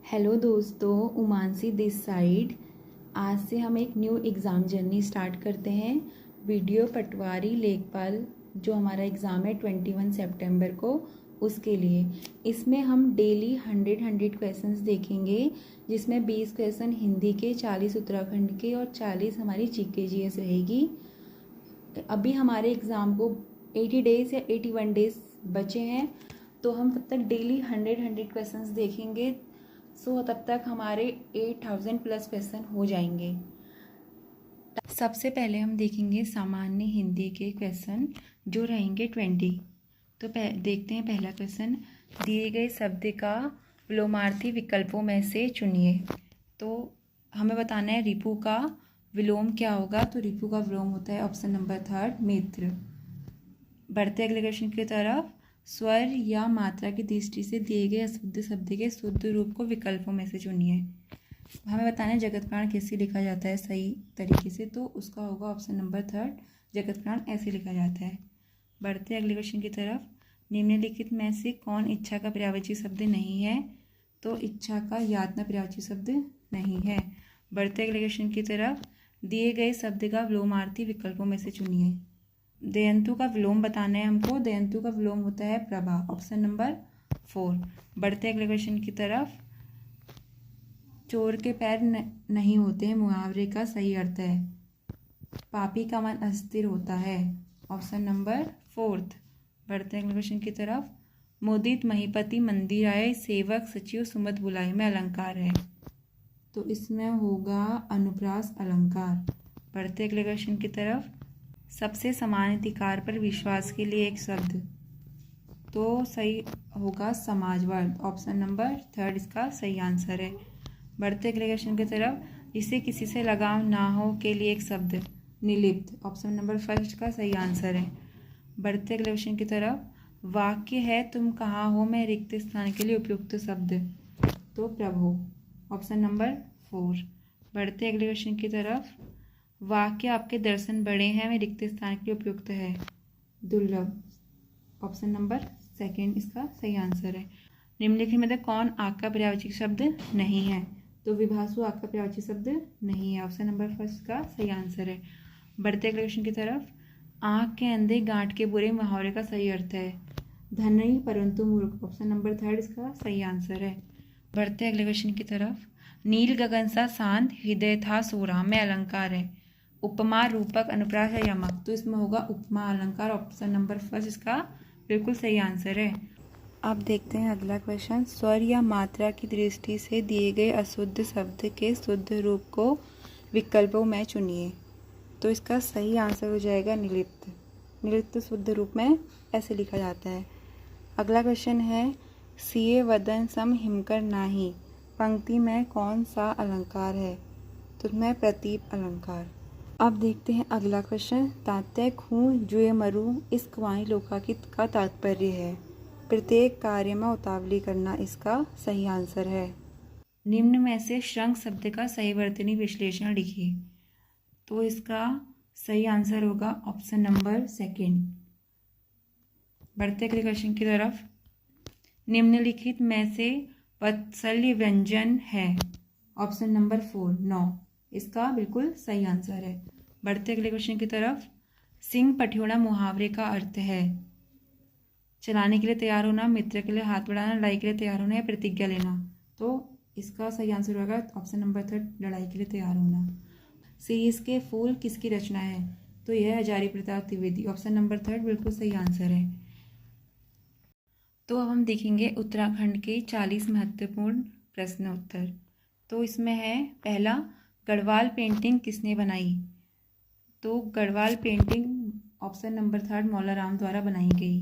Hello दोस्तों, उमानसी this side. आज से हम एक न्यू एग्ज़ाम जर्नी स्टार्ट करते हैं। वीडियो पटवारी लेखपाल जो हमारा एग्ज़ाम है 21 सितंबर को, उसके लिए इसमें हम डेली 100 क्वेश्चंस देखेंगे, जिसमें 20 क्वेश्चन हिंदी के, 40 उत्तराखंड के और 40 हमारी जीके जीएस रहेगी। अभी हमारे एग्ज़ाम को 80 डेज़ या 81 डेज़ बचे हैं, तो हम तब तक डेली 100 क्वेश्चंस देखेंगे। तब तक हमारे 8000 प्लस क्वेश्चन हो जाएंगे। सबसे पहले हम देखेंगे सामान्य हिंदी के क्वेश्चन जो रहेंगे 20। तो देखते हैं पहला क्वेश्चन। दिए गए शब्द का विलोमार्थी विकल्पों में से चुनिए। तो हमें बताना है रिपु का विलोम क्या होगा। तो रिपु का विलोम होता है ऑप्शन नंबर 3 मित्र। बढ़ते अगले क्वेश्चन की तरफ। स्वर या मात्रा की दृष्टि से दिए गए अशुद्ध शब्द के शुद्ध रूप को विकल्पों में से चुनिए। हमें बताना है जगत प्राण कैसे लिखा जाता है सही तरीके से। तो उसका होगा ऑप्शन नंबर 3 जगत प्राण ऐसे लिखा जाता है। बढ़ते अगले क्वेश्चन की तरफ। निम्नलिखित में से कौन इच्छा का पर्यायवाची शब्द नहीं है। तो इच्छा का यातना पर्यायवाची शब्द नहीं है। बढ़ते अगले क्वेश्चन की तरफ। दिए गए शब्द का विलोमार्थी विकल्पों में से चुनिए। दयंतु का विलोम बताना है हमको। दयंतु का विलोम होता है प्रभा, ऑप्शन नंबर 4। बढ़ते अगले क्वेश्चन की तरफ। चोर के पैर नहीं होते हैं मुहावरे का सही अर्थ है। पापी का मन अस्थिर होता है, ऑप्शन नंबर 4। बढ़ते अगले क्वेश्चन की तरफ। मुदित महीपति मंदिर आए, सेवक सचिव सुमत बुलाए में अलंकार है। तो इसमें होगा अनुप्रास अलंकार। बढ़ते अगले क्वेश्चन की तरफ। सबसे समान अधिकार पर विश्वास के लिए एक शब्द। तो सही होगा समाजवाद, ऑप्शन नंबर 3 इसका सही आंसर है। बढ़ते अगले क्वेश्चन की तरफ। जिसे किसी से लगाव ना हो के लिए एक शब्द। निर्लिप्त, ऑप्शन नंबर 1 का सही आंसर है। बढ़ते अगले क्वेश्चन की तरफ। वाक्य है तुम कहाँ हो में रिक्त स्थान के लिए उपयुक्त शब्द। तो प्रभु, ऑप्शन नंबर 4। बढ़ते अगले क्वेश्चन की तरफ। वाक्य आपके दर्शन बड़े हैं में रिक्त स्थान के लिए उपयुक्त है। दुर्लभ, ऑप्शन नंबर 2 इसका सही आंसर है। निम्नलिखित में से कौन आग का पर्यायवाची शब्द नहीं है। तो विभासु आग का पर्यायवाची शब्द नहीं है, ऑप्शन नंबर 1 का सही आंसर है। बढ़ते अगले क्वेश्चन की तरफ। आँख के अंधे गांठ के बुरे मुहावरे का सही अर्थ है। धनी परंतु मूर्ख, ऑप्शन नंबर 3 इसका सही आंसर है। बढ़ते अगले क्वेश्चन की तरफ। नील गगन सा शांत, हृदय था सोरा में अलंकार है। उपमा, रूपक, अनुप्रास या यमक। तो इसमें होगा उपमा अलंकार, ऑप्शन नंबर 1 इसका बिल्कुल सही आंसर है। अब देखते हैं अगला क्वेश्चन। स्वर या मात्रा की दृष्टि से दिए गए अशुद्ध शब्द के शुद्ध रूप को विकल्पों में चुनिए। तो इसका सही आंसर हो जाएगा निर्लिप्त। निर्लिप्त शुद्ध रूप में ऐसे लिखा जाता है। अगला क्वेश्चन है। सिए वदन सम हिमकर नाही पंक्ति में कौन सा अलंकार है। तो इसमें प्रतीप अलंकार। अब देखते हैं अगला क्वेश्चन। तात्या खूँ जुए मरु इस कवानी लोकाकित का तात्पर्य है। प्रत्येक कार्य में उतावली करना इसका सही आंसर है। निम्न में से श्रृंग शब्द का सही वर्तनी विश्लेषण लिखिए। तो इसका सही आंसर होगा ऑप्शन नंबर 2। बढ़ते अगले क्वेश्चन की तरफ। निम्नलिखित में से वत्सल्य व्यंजन है, ऑप्शन नंबर 4 9 इसका बिल्कुल सही आंसर है। बढ़ते अगले क्वेश्चन की तरफ। सिंह पठियोड़ा मुहावरे का अर्थ है चलाने के लिए तैयार होना, मित्र के लिए हाथ बढ़ाना, लड़ाई के लिए तैयार होना या प्रतिज्ञा लेना। तो इसका सही आंसर होगा ऑप्शन नंबर 3 लड़ाई के लिए तैयार होना। शीश के फूल किसकी रचना है। तो यह हजारी प्रताप द्विवेदी, ऑप्शन नंबर 3 बिल्कुल सही आंसर है। तो अब हम देखेंगे उत्तराखंड के 40 महत्वपूर्ण प्रश्न उत्तर। तो इसमें है पहला, गढ़वाल पेंटिंग किसने बनाई। तो Garhwal painting option number 3 Maularam द्वारा बनाई गई।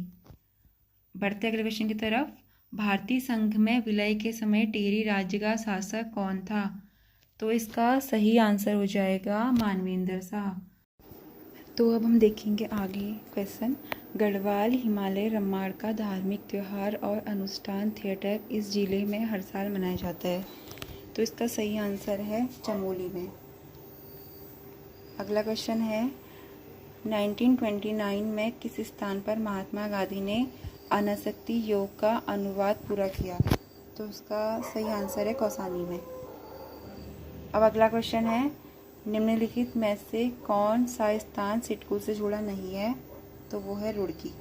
बढ़ते अगले क्वेश्चन की तरफ। भारतीय संघ में विलय के समय टिहरी राज्य का शासक कौन था। तो इसका सही आंसर हो जाएगा मानवेंद्र शाह। तो अब हम देखेंगे आगे क्वेश्चन। गढ़वाल हिमालय रम्माड़ का धार्मिक त्यौहार और अनुष्ठान थिएटर इस जिले में हर साल मनाया जाता है। तो इसका सही आंसर है चमोली में। अगला क्वेश्चन है। 1929 में किस स्थान पर महात्मा गांधी ने अनासक्ति योग का अनुवाद पूरा किया। तो उसका सही आंसर है कौसानी में। अब अगला क्वेश्चन है, निम्नलिखित में से कौन सा स्थान सिडकुल से जुड़ा नहीं है? तो वो है रुड़की।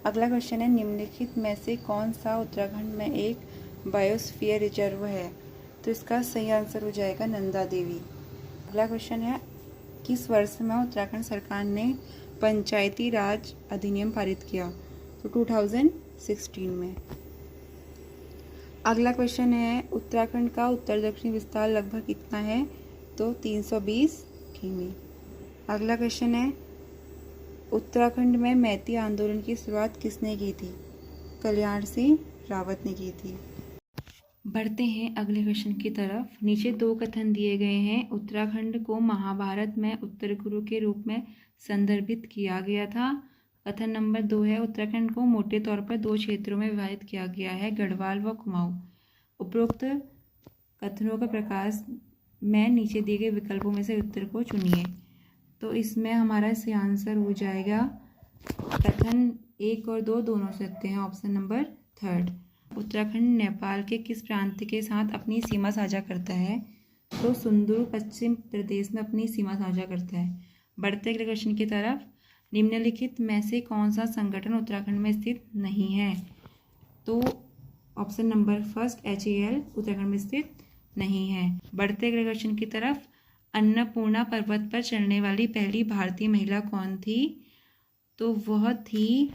अगला क्वेश्चन है, निम्नलिखित में से कौन सा उत्तराखंड में एक बायोस्फीयर रिजर्व है? तो इसका सही आंसर हो जाएगा नंदा देवी। अगला क्वेश्चन है, किस वर्ष में उत्तराखंड सरकार ने पंचायती राज अधिनियम पारित किया? तो 2016 में। अगला क्वेश्चन है, उत्तराखंड का उत्तर दक्षिणी विस्तार लगभग कितना है? तो 320 किमी। अगला क्वेश्चन है, उत्तराखंड में मैती आंदोलन की शुरुआत किसने की थी? कल्याण सिंह रावत ने की थी। बढ़ते हैं अगले क्वेश्चन की तरफ। नीचे दो कथन दिए गए हैं। उत्तराखंड को महाभारत में उत्तर कुरु के रूप में संदर्भित किया गया था। कथन नंबर 2 है, उत्तराखंड को मोटे तौर पर 2 क्षेत्रों में विभाजित किया गया है, गढ़वाल व कुमाऊं। उपरोक्त कथनों का प्रकाश में नीचे दिए गए विकल्पों में से उत्तर को चुनिए। तो इसमें हमारा सही आंसर हो जाएगा कथन 1 और 2 दोनों सत्य हैं, ऑप्शन नंबर 3। उत्तराखंड नेपाल के किस प्रांत के साथ अपनी सीमा साझा करता है? तो सुंदूर पश्चिम प्रदेश में अपनी सीमा साझा करता है। बढ़ते अगले क्वेश्चन की तरफ, निम्नलिखित में से कौन सा संगठन उत्तराखंड में स्थित नहीं है? तो ऑप्शन नंबर 1 HAL उत्तराखंड में स्थित नहीं है। बढ़ते अगले क्वेश्चन की तरफ, अन्नपूर्णा पर्वत पर चढ़ने वाली पहली भारतीय महिला कौन थी? तो वह थी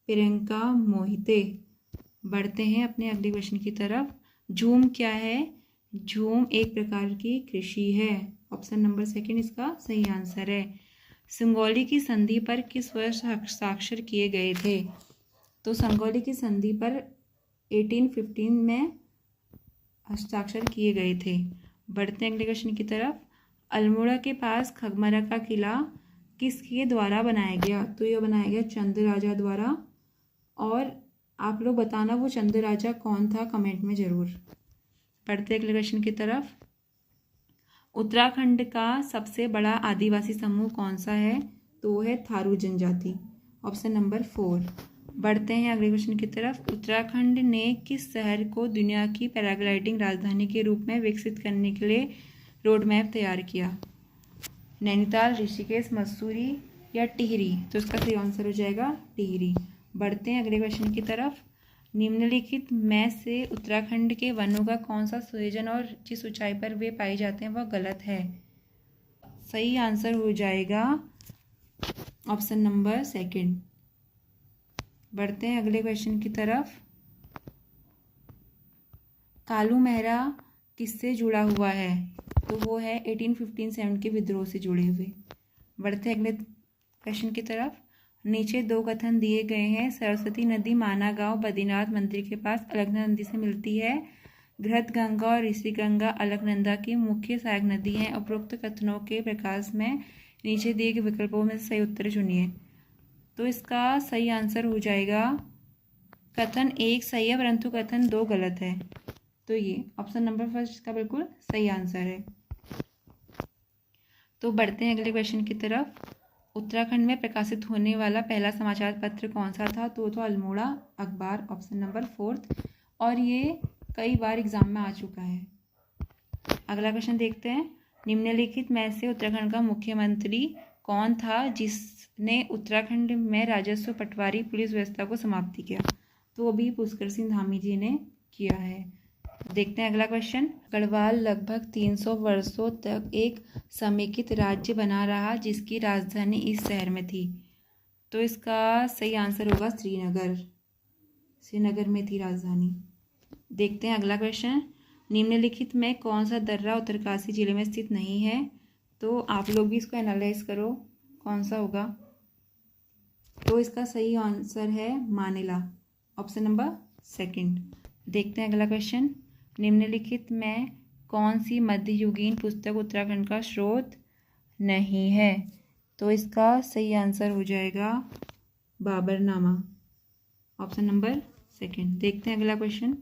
प्रियंका मोहिते। बढ़ते हैं अपने अगले क्वेश्चन की तरफ। झूम क्या है? झूम एक प्रकार की कृषि है। ऑप्शन नंबर 2 इसका सही आंसर है। संगौली की संधि पर किस वर्ष हस्ताक्षर किए गए थे? तो संगौली की संधि पर 1815 में हस्ताक्षर किए गए थे। बढ़ते हैं अगले क्वेश्चन की तरफ। अल्मोड़ा के पास खगमरा का किला किसके द्वारा बनाया गया? तो यह बनाया गया चंद राजा द्वारा। और आप लोग बताना वो चंद राजा कौन था, कमेंट में ज़रूर। बढ़ते अगले क्वेश्चन की तरफ। उत्तराखंड का सबसे बड़ा आदिवासी समूह कौन सा है? तो वो है थारू जनजाति, ऑप्शन नंबर 4। बढ़ते हैं अगले क्वेश्चन की तरफ। उत्तराखंड ने किस शहर को दुनिया की पैराग्लाइडिंग राजधानी के रूप में विकसित करने के लिए रोड मैप तैयार किया? नैनीताल, ऋषिकेश, मसूरी या टिहरी? तो इसका सही आंसर हो जाएगा टिहरी। बढ़ते हैं अगले क्वेश्चन की तरफ। निम्नलिखित में से उत्तराखंड के वनों का कौन सा संयोजन और जिस ऊंचाई पर वे पाए जाते हैं वह गलत है? सही आंसर हो जाएगा ऑप्शन नंबर 2। बढ़ते हैं अगले क्वेश्चन की तरफ। कालू मेहरा किससे जुड़ा हुआ है? तो वो है 1857 के विद्रोह से जुड़े हुए। बढ़ते हैं अगले क्वेश्चन की तरफ। नीचे दो कथन दिए गए हैं। सरस्वती नदी माना गांव बद्रीनाथ मंदिर के पास अलकनंदा नदी से मिलती है। घृत गंगा और ऋषि गंगा अलकनंदा की मुख्य सहायक नदी हैं। उपरोक्त कथनों के प्रकाश में नीचे दिए गए विकल्पों में सही उत्तर चुनिए। तो इसका सही आंसर हो जाएगा कथन 1 सही है परंतु कथन 2 गलत है। तो ये ऑप्शन नंबर 1 इसका बिल्कुल सही आंसर है। तो बढ़ते हैं अगले क्वेश्चन की तरफ। उत्तराखंड में प्रकाशित होने वाला पहला समाचार पत्र कौन सा था? तो अल्मोड़ा अखबार, ऑप्शन नंबर 4। और ये कई बार एग्जाम में आ चुका है। अगला क्वेश्चन देखते हैं। निम्नलिखित में से उत्तराखंड का मुख्यमंत्री कौन था जिसने उत्तराखंड में राजस्व पटवारी पुलिस व्यवस्था को समाप्ति किया? तो अभी पुष्कर सिंह धामी जी ने किया है। देखते हैं अगला क्वेश्चन। गढ़वाल लगभग 300 वर्षों तक एक समेकित राज्य बना रहा जिसकी राजधानी इस शहर में थी। तो इसका सही आंसर होगा श्रीनगर। श्रीनगर में थी राजधानी। देखते हैं अगला क्वेश्चन। निम्नलिखित में कौन सा दर्रा उत्तरकाशी जिले में स्थित नहीं है? तो आप लोग भी इसको एनालाइज करो कौन सा होगा। तो इसका सही आंसर है मानेला, ऑप्शन नंबर 2। देखते हैं अगला क्वेश्चन। निम्नलिखित में कौन सी मध्ययुगीन पुस्तक उत्तराखंड का स्रोत नहीं है? तो इसका सही आंसर हो जाएगा बाबरनामा, ऑप्शन नंबर 2। देखते हैं अगला क्वेश्चन।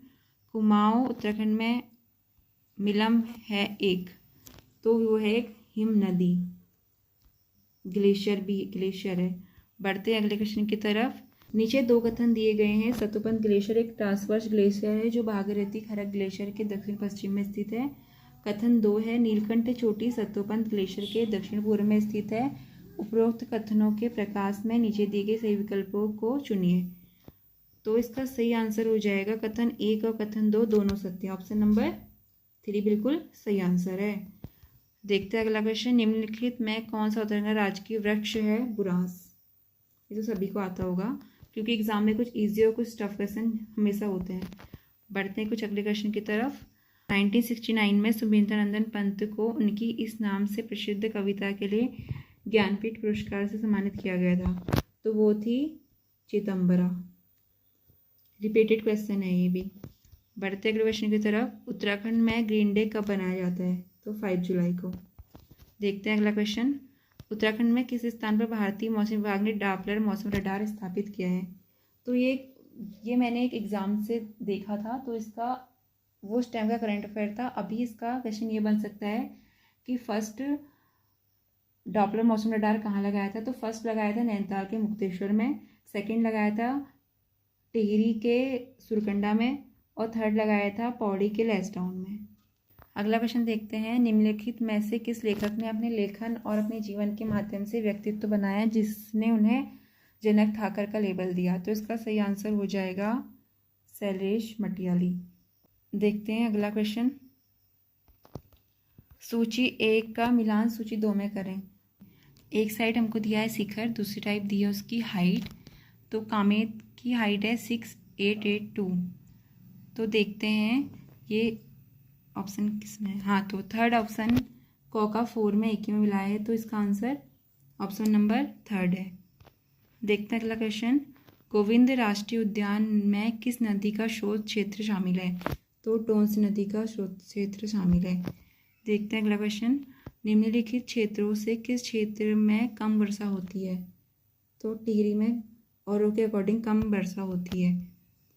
कुमाऊं उत्तराखंड में मिलम है एक, तो वो है एक हिम नदी, ग्लेशियर भी ग्लेशियर है। बढ़ते हैं अगले क्वेश्चन की तरफ। नीचे दो कथन दिए गए हैं। सतोपंथ ग्लेशियर एक ट्रांसवर्स ग्लेशियर है जो भागीरथी खरग ग्लेशियर के दक्षिण पश्चिम में स्थित है। कथन 2 है, नीलकंठ चोटी सतोपंथ ग्लेशियर के दक्षिण पूर्व में स्थित है। उपरोक्त कथनों के प्रकाश में नीचे दिए गए सही विकल्पों को चुनिए। तो इसका सही आंसर हो जाएगा कथन 1 और कथन 2 दोनों सत्य। ऑप्शन नंबर 3 बिल्कुल सही आंसर है। देखते हैं अगला क्वेश्चन। निम्नलिखित में कौन सा उत्तराखंड राजकीय वृक्ष है? बुरांस। ये तो सभी को आता होगा क्योंकि एग्जाम में कुछ इजी और कुछ टफ क्वेश्चन हमेशा होते हैं। बढ़ते हैं कुछ अगले क्वेश्चन की तरफ। 1969 में सुमित्रानंदन पंत को उनकी इस नाम से प्रसिद्ध कविता के लिए ज्ञानपीठ पुरस्कार से सम्मानित किया गया था। तो वो थी चिदम्बरा। रिपीटेड क्वेश्चन है ये भी। बढ़ते अगले क्वेश्चन की तरफ। उत्तराखंड में ग्रीन डे कब बनाया जाता है? तो 5 जुलाई को। देखते हैं अगला क्वेश्चन। उत्तराखंड में किस स्थान पर भारतीय मौसम विभाग ने डॉपलर मौसम रडार स्थापित किया है? तो ये मैंने एक एग्जाम से देखा था, तो इसका वो उस टाइम का करंट अफेयर था। अभी इसका क्वेश्चन ये बन सकता है कि फर्स्ट डॉपलर मौसम रडार कहाँ लगाया था? तो फर्स्ट लगाया था नैनीताल के मुक्तेश्वर में, सेकंड लगाया था टिहरी के सुरकंडा में और थर्ड लगाया था पौड़ी के लेसडाउन में। अगला क्वेश्चन देखते हैं। निम्नलिखित में से किस लेखक ने अपने लेखन और अपने जीवन के माध्यम से व्यक्तित्व बनाया जिसने उन्हें जनक ठाकर का लेबल दिया? तो इसका सही आंसर हो जाएगा शैलेश मटियाली। देखते हैं अगला क्वेश्चन। सूची 1 का मिलान सूची 2 में करें। एक साइड हमको दिया है शिखर, दूसरी टाइप दी है उसकी हाइट। तो कामेत की हाइट है 6882। तो देखते हैं ये ऑप्शन किसमें। हाँ, तो थर्ड ऑप्शन कॉका 4 में एक ही में मिलाया है, तो इसका आंसर ऑप्शन नंबर 3 है। देखते हैं अगला क्वेश्चन। गोविंद राष्ट्रीय उद्यान में किस नदी का स्रोत क्षेत्र शामिल है? तो टोंस नदी का स्रोत क्षेत्र शामिल है। देखते हैं अगला क्वेश्चन। निम्नलिखित क्षेत्रों से किस क्षेत्र में कम वर्षा होती है? तो टिहरी में औरों के अकॉर्डिंग कम वर्षा होती है।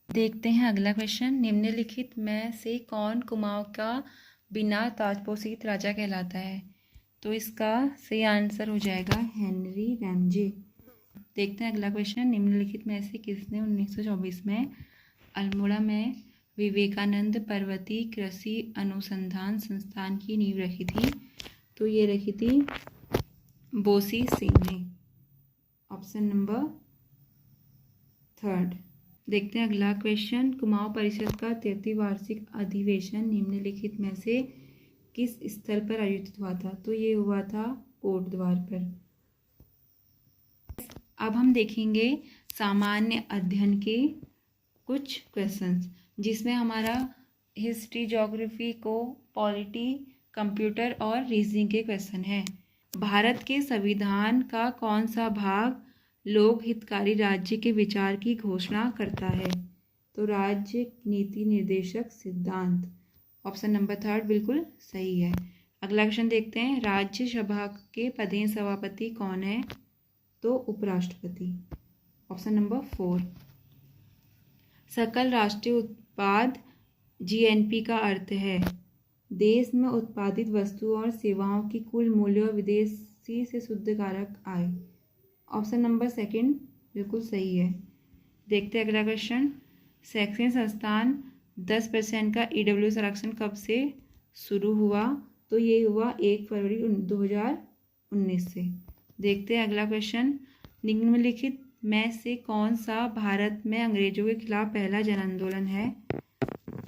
देखते हैं अगला क्वेश्चन। निम्नलिखित में से कौन कुमाऊं का बिना ताजपोशित राजा कहलाता है? तो इसका सही आंसर हो जाएगा हेनरी रैमजे। देखते हैं अगला क्वेश्चन। निम्नलिखित में से किसने 1924 में अल्मोड़ा में विवेकानंद पर्वतीय कृषि अनुसंधान संस्थान की नींव रखी थी? तो ये रखी थी बोसी सिंह ने। Option number 3। देखते हैं अगला क्वेश्चन। कुमाऊं परिषद का 33वां वार्षिक अधिवेशन निम्नलिखित में से किस स्थल पर आयोजित हुआ था? तो ये हुआ था कोट द्वार पर। अब हम देखेंगे सामान्य अध्ययन के कुछ क्वेश्चंस जिसमें हमारा हिस्ट्री, ज्योग्राफी को, पॉलिटी, कंप्यूटर और रीजनिंग के क्वेश्चन है। भारत के संविधान का कौन सा भाग लोक हितकारी राज्य के विचार की घोषणा करता है? तो राज्य नीति निर्देशक सिद्धांत। ऑप्शन नंबर 3 बिल्कुल सही है। अगला क्वेश्चन देखते हैं। राज्यसभा के पदेन सभापति कौन है? तो उपराष्ट्रपति। Option number 4। सकल राष्ट्रीय उत्पाद जीएनपी का अर्थ है देश में उत्पादित वस्तुओं और सेवाओं की कुल मूल्य और विदेशी से शुद्ध कारक आय। ऑप्शन नंबर 2 बिल्कुल सही है। देखते हैं अगला क्वेश्चन। शैक्षणिक संस्थान 10% का ईडब्ल्यूएस आरक्षण कब से शुरू हुआ? तो ये हुआ 1 फरवरी 2019 से। देखते हैं अगला क्वेश्चन। निम्नलिखित में से कौन सा भारत में अंग्रेजों के खिलाफ पहला जन आंदोलन है?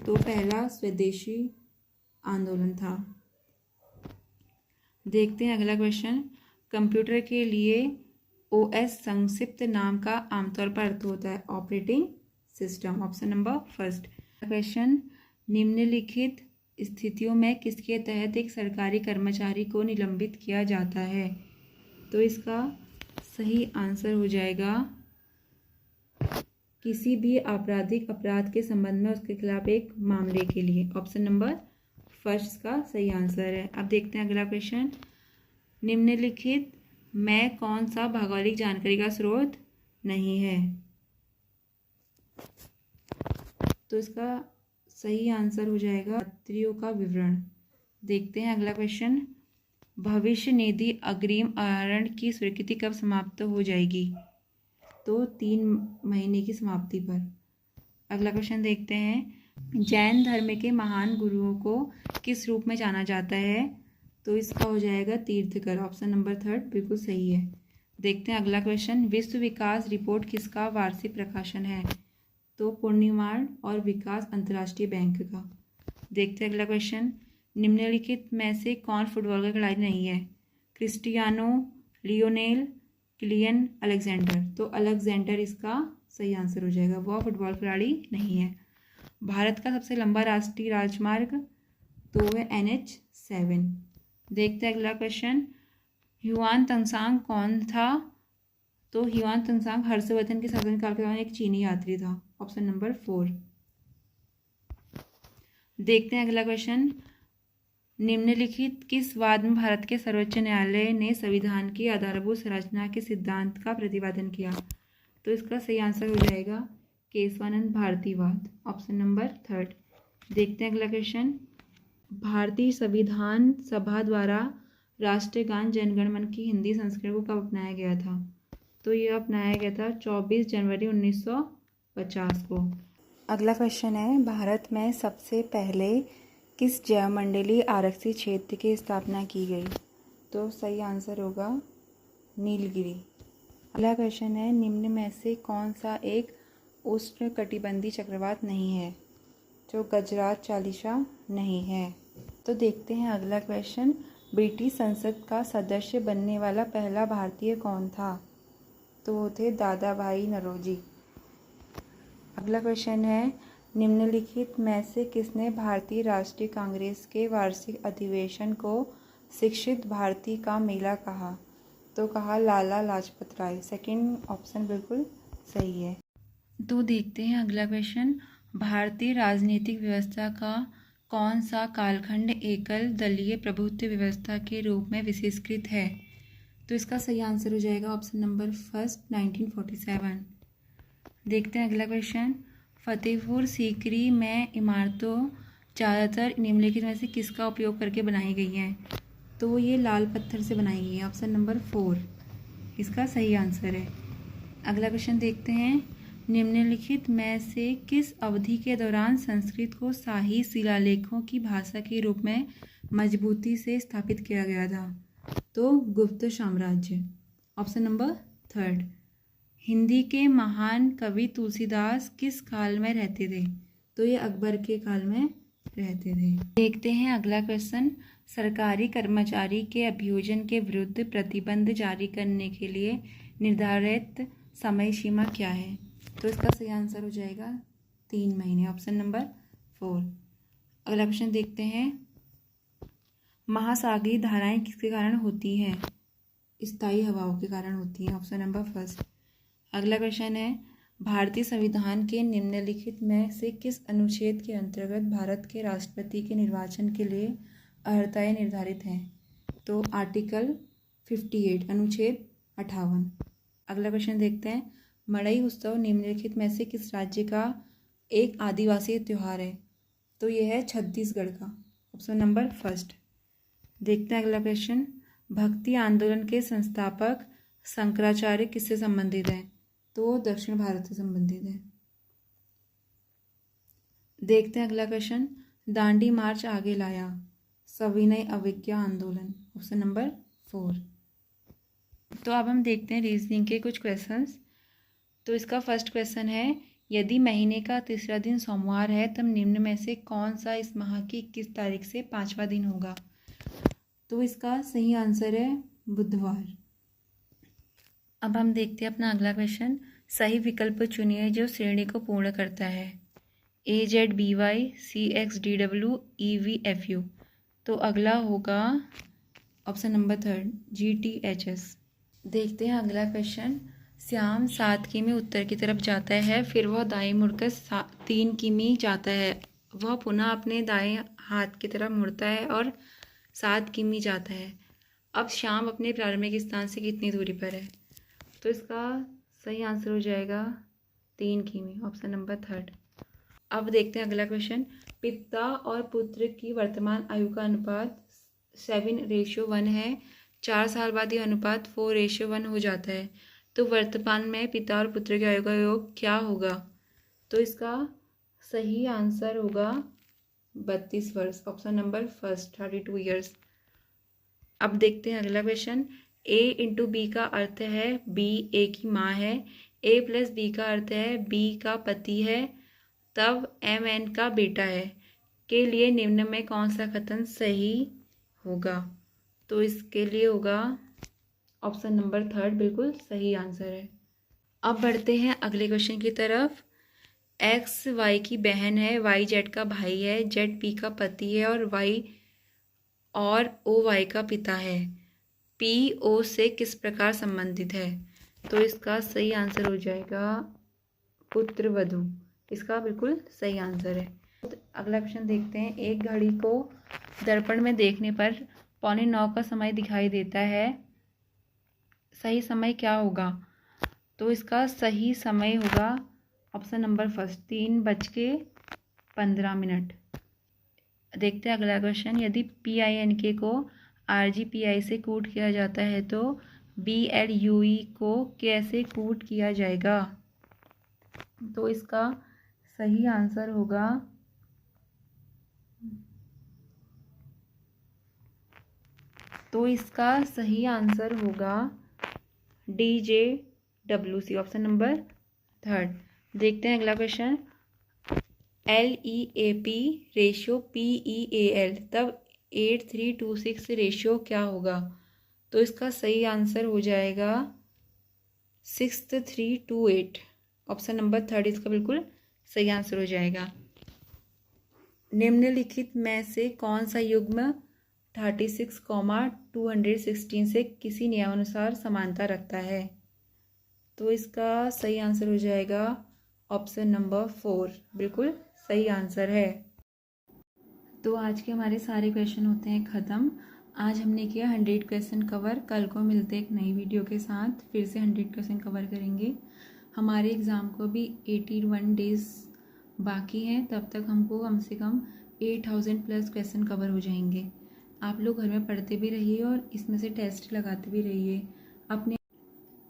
तो पहला स्वदेशी आंदोलन था। देखते हैं अगला क्वेश्चन। कंप्यूटर के लिए ओएस संक्षिप्त नाम का आमतौर पर अर्थ होता है operating system. Option number 1। Question. निम्नलिखित स्थितियों में किसके तहत एक सरकारी कर्मचारी को निलंबित किया जाता है? तो इसका सही आंसर हो जाएगा किसी भी आपराधिक अपराध के संबंध में उसके खिलाफ एक मामले के लिए। ऑप्शन नंबर 1 का सही आंसर है। अब देखते हैं अगला क्वेश्चन। निम्नलिखित में कौन सा भौगोलिक जानकारी का स्रोत नहीं है? तो इसका सही आंसर हो जाएगा यात्रियों का विवरण। देखते हैं अगला क्वेश्चन। भविष्य निधि अग्रिम आहरण की स्वीकृति कब समाप्त हो जाएगी? तो 3 महीने की समाप्ति पर। अगला क्वेश्चन देखते हैं, जैन धर्म के महान गुरुओं को किस रूप में जाना जाता है? तो इसका हो जाएगा तीर्थकर। ऑप्शन नंबर 3 बिल्कुल सही है। देखते हैं अगला क्वेश्चन, विश्व विकास रिपोर्ट किसका वार्षिक प्रकाशन है? तो पूर्णिमाण और विकास अंतर्राष्ट्रीय बैंक का। देखते हैं अगला क्वेश्चन, निम्नलिखित में से कौन फुटबॉल का खिलाड़ी नहीं है? Cristiano, Lionel, Kylian, Alexander. तो अलेक्जेंडर इसका सही आंसर हो जाएगा, वह फुटबॉल खिलाड़ी नहीं है। भारत का सबसे लंबा राष्ट्रीय राजमार्ग तो है NH7। देखते हैं अगला क्वेश्चन, ह्युआन त्सांग कौन था? तो ह्युआन त्सांग हर्षवर्धन के शासनकाल के दौरान एक चीनी यात्री था। Option number 4। देखते हैं अगला क्वेश्चन, निम्नलिखित किस वाद में भारत के सर्वोच्च न्यायालय ने संविधान की आधारभूत संरचना के सिद्धांत का प्रतिपादन किया? तो इसका सही आंसर हो जाएगा केशवानंद भारती वाद। Option number 3। देखते हैं अगला क्वेश्चन, भारतीय संविधान सभा द्वारा राष्ट्रीय गान जनगण मन की हिंदी संस्करण को कब अपनाया गया था? तो यह अपनाया गया था 24 जनवरी 1950 को। अगला क्वेश्चन है, भारत में सबसे पहले किस जैवमंडलीय आरक्षित क्षेत्र की स्थापना की गई? तो सही आंसर होगा नीलगिरी। अगला क्वेश्चन है, निम्न में से कौन सा एक उष्णकटिबंधीय चक्रवात नहीं है? जो गजराज चालिसा नहीं है। तो देखते हैं अगला क्वेश्चन, ब्रिटिश संसद का सदस्य बनने वाला पहला भारतीय कौन था? तो वो थे दादा भाई नौरोजी। अगला क्वेश्चन है, निम्नलिखित में से किसने भारतीय राष्ट्रीय कांग्रेस के वार्षिक अधिवेशन को शिक्षित भारती का मेला कहा? तो कहा लाला लाजपत राय। सेकंड ऑप्शन बिल्कुल सही है। तो देखते हैं अगला क्वेश्चन, भारतीय राजनीतिक व्यवस्था का कौन सा कालखंड एकल दलीय प्रभुत्व व्यवस्था के रूप में विशेषीकृत है? तो इसका सही आंसर हो जाएगा ऑप्शन नंबर 1 1947। देखते हैं अगला क्वेश्चन, फतेहपुर सीकरी में इमारतों ज़्यादातर निम्नलिखित में से किसका उपयोग करके बनाई गई हैं? तो ये लाल पत्थर से बनाई गई है। ऑप्शन नंबर 4 इसका सही आंसर है। अगला क्वेश्चन देखते हैं, निम्नलिखित में से किस अवधि के दौरान संस्कृत को शाही शिलालेखों की भाषा के रूप में मजबूती से स्थापित किया गया था? तो गुप्त साम्राज्य। Option number 3। हिंदी के महान कवि तुलसीदास किस काल में रहते थे? तो ये अकबर के काल में रहते थे। देखते हैं अगला क्वेश्चन, सरकारी कर्मचारी के अभियोजन के विरुद्ध प्रतिबंध जारी करने के लिए निर्धारित समय सीमा क्या है? तो इसका सही आंसर हो जाएगा 3 महीने। Option number 4। अगला क्वेश्चन देखते हैं, महासागरीय धाराएं किसके कारण होती हैं? स्थायी हवाओं के कारण होती हैं। Option number 1। अगला क्वेश्चन है, भारतीय संविधान के निम्नलिखित में से किस अनुच्छेद के अंतर्गत भारत के राष्ट्रपति के निर्वाचन के लिए अर्हताएं निर्धारित हैं? तो आर्टिकल 58 अनुच्छेद 58। अगला क्वेश्चन देखते हैं, मड़ई उत्सव निम्नलिखित में से किस राज्य का एक आदिवासी त्यौहार है? तो यह है छत्तीसगढ़ का। Option number 1। देखते हैं अगला क्वेश्चन, भक्ति आंदोलन के संस्थापक शंकराचार्य किससे संबंधित हैं? तो दक्षिण भारत से संबंधित है। देखते हैं अगला क्वेश्चन, दांडी मार्च आगे लाया सविनय अवज्ञा आंदोलन। Option number 4। तो अब हम देखते हैं रीजनिंग के कुछ क्वेश्चंस। तो इसका फर्स्ट क्वेश्चन है, यदि महीने का तीसरा दिन सोमवार है तब निम्न में से कौन सा इस माह की 21 तारीख से 5वां दिन होगा? तो इसका सही आंसर है बुधवार। अब हम देखते हैं अपना अगला क्वेश्चन, सही विकल्प चुनिए जो श्रेणी को पूर्ण करता है। AZBY CXDW EVFU। तो अगला होगा ऑप्शन नंबर 3 GTHS। देखते हैं अगला क्वेश्चन, श्याम 7 किमी उत्तर की तरफ जाता है, फिर वह दाएं मुड़कर 3 किमी जाता है। वह पुनः अपने दाएं हाथ की तरफ मुड़ता है और 7 किमी जाता है। अब श्याम अपने प्रारंभिक स्थान से कितनी दूरी पर है? तो इसका सही आंसर हो जाएगा 3 किमी। Option number 3। अब देखते हैं अगला क्वेश्चन, पिता और पुत्र की वर्तमान आयु का अनुपात 7:1 है। 4 साल बाद यह अनुपात 4:1 हो जाता है। तो वर्तमान में पिता और पुत्र के आयु का योग क्या होगा? तो इसका सही आंसर होगा 32 वर्ष। Option number first 32 years. अब देखते हैं अगला क्वेश्चन। ए इंटू बी का अर्थ है बी ए की माँ है। ए प्लस बी का अर्थ है बी का पति है, तब एम एन का बेटा है के लिए निम्न में कौन सा कथन सही होगा? तो इसके लिए होगा ऑप्शन नंबर थर्ड बिल्कुल सही आंसर है। अब बढ़ते हैं अगले क्वेश्चन की तरफ। एक्स वाई की बहन है, वाई जेड का भाई है, जेड पी का पति है और ओ वाई का पिता है। पी ओ से किस प्रकार संबंधित है? तो इसका सही आंसर हो जाएगा पुत्र वधू। इसका बिल्कुल सही आंसर है। अगला क्वेश्चन देखते हैं। एक घड़ी को दर्पण में देखने पर 8:45 का समय दिखाई देता है, सही समय क्या होगा? तो इसका सही समय होगा ऑप्शन नंबर फर्स्ट 3:15। देखते हैं अगला क्वेश्चन। यदि PINK को RGPI से कूट किया जाता है तो BLUE को कैसे कूट किया जाएगा? तो इसका सही आंसर होगा DJWC। Option number third. देखते हैं अगला क्वेश्चन। LEAP रेशियो PEAL तब 8326 रेशियो क्या होगा? तो इसका सही आंसर हो जाएगा 6328। ऑप्शन नंबर थर्ड इसका बिल्कुल सही आंसर हो जाएगा। निम्नलिखित में से कौन सा युग्म 36,216 से किसी नियमानुसार समानता रखता है? तो इसका सही आंसर हो जाएगा ऑप्शन नंबर 4 बिल्कुल सही आंसर है। तो आज के हमारे सारे क्वेश्चन होते हैं ख़त्म। आज हमने किया 100 क्वेश्चन कवर। कल को मिलते हैं एक नई वीडियो के साथ, फिर से 100 क्वेश्चन कवर करेंगे। हमारे एग्ज़ाम को भी 81 डेज़ बाकी हैं, तब तक हमको कम से कम 8000 प्लस क्वेश्चन कवर हो जाएंगे। आप लोग घर में पढ़ते भी रहिए और इसमें से टेस्ट लगाते भी रहिए। अपने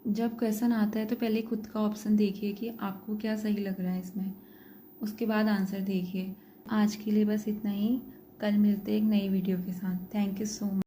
जब क्वेश्चन आता है तो पहले खुद का ऑप्शन देखिए कि आपको क्या सही लग रहा है इसमें, उसके बाद आंसर देखिए। आज के लिए बस इतना ही। कल मिलते हैं एक नई वीडियो के साथ। Thank you so much.